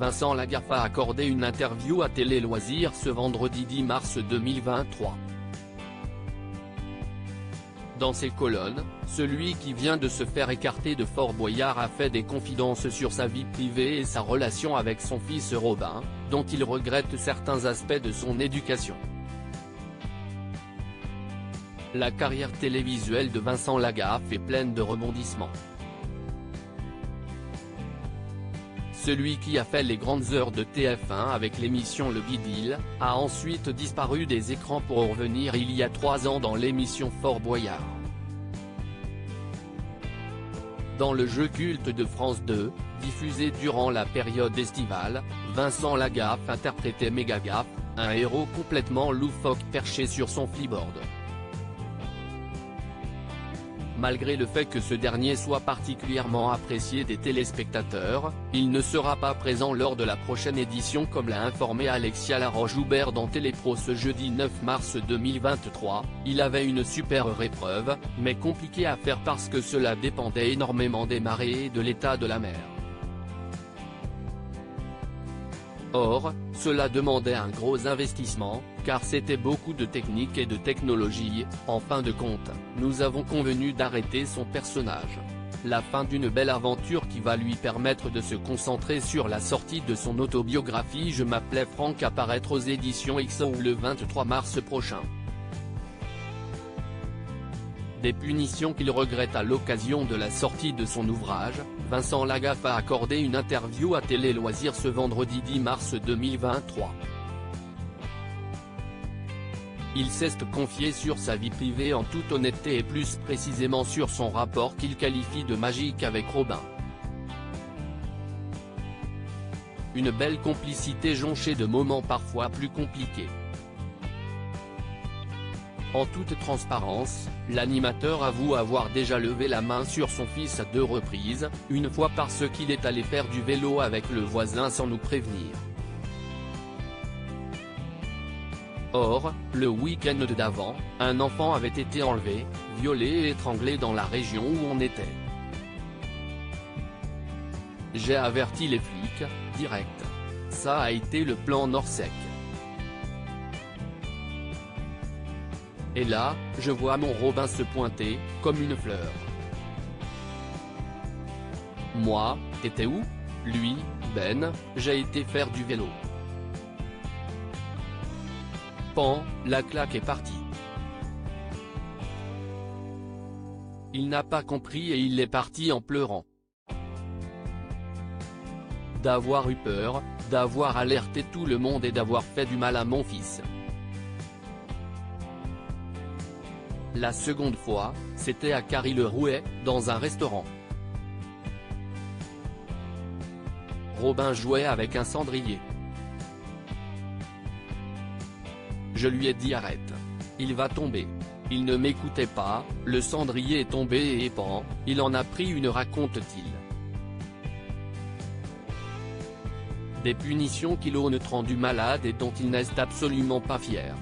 Vincent Lagaffe a accordé une interview à Télé Loisirs ce vendredi 10 mars 2023. Dans ses colonnes, celui qui vient de se faire écarter de Fort Boyard a fait des confidences sur sa vie privée et sa relation avec son fils Robin, dont il regrette certains aspects de son éducation. La carrière télévisuelle de Vincent Lagaffe est pleine de rebondissements. Celui qui a fait les grandes heures de TF1 avec l'émission Le Bidil, a ensuite disparu des écrans pour revenir il y a 3 ans dans l'émission Fort Boyard. Dans le jeu culte de France 2, diffusé durant la période estivale, Vincent Lagaffe interprétait Mégagaffe, un héros complètement loufoque perché sur son flyboard. Malgré le fait que ce dernier soit particulièrement apprécié des téléspectateurs, il ne sera pas présent lors de la prochaine édition comme l'a informé Alexia Laroche-Joubert dans Télépro ce jeudi 9 mars 2023, il avait une super épreuve, mais compliquée à faire parce que cela dépendait énormément des marées et de l'état de la mer. Or, cela demandait un gros investissement, car c'était beaucoup de technique et de technologie. En fin de compte, nous avons convenu d'arrêter son personnage. La fin d'une belle aventure qui va lui permettre de se concentrer sur la sortie de son autobiographie Je m'appelais Franck à paraître aux éditions XO le 23 mars prochain. Des punitions qu'il regrette à l'occasion de la sortie de son ouvrage, Vincent Lagaffe a accordé une interview à Télé Loisirs ce vendredi 10 mars 2023. Il s'est confié sur sa vie privée en toute honnêteté et plus précisément sur son rapport qu'il qualifie de magique avec Robin. Une belle complicité jonchée de moments parfois plus compliqués. En toute transparence, l'animateur avoue avoir déjà levé la main sur son fils à 2 reprises, une fois parce qu'il est allé faire du vélo avec le voisin sans nous prévenir. Or, le week-end d'avant, un enfant avait été enlevé, violé et étranglé dans la région où on était. J'ai averti les flics, direct. Ça a été le plan Norsec. Et là, je vois mon Robin se pointer, comme une fleur. Moi, t'étais où? Lui, Ben, j'ai été faire du vélo. Pan, la claque est partie. Il n'a pas compris et il est parti en pleurant. D'avoir eu peur, d'avoir alerté tout le monde et d'avoir fait du mal à mon fils. La seconde fois, c'était à Carry-le-Rouet, dans un restaurant. Robin jouait avec un cendrier. Je lui ai dit arrête. Il va tomber. Il ne m'écoutait pas, le cendrier est tombé et pan, il en a pris une raconte-t-il. Des punitions qui l'ont rendu malade et dont il n'est absolument pas fier.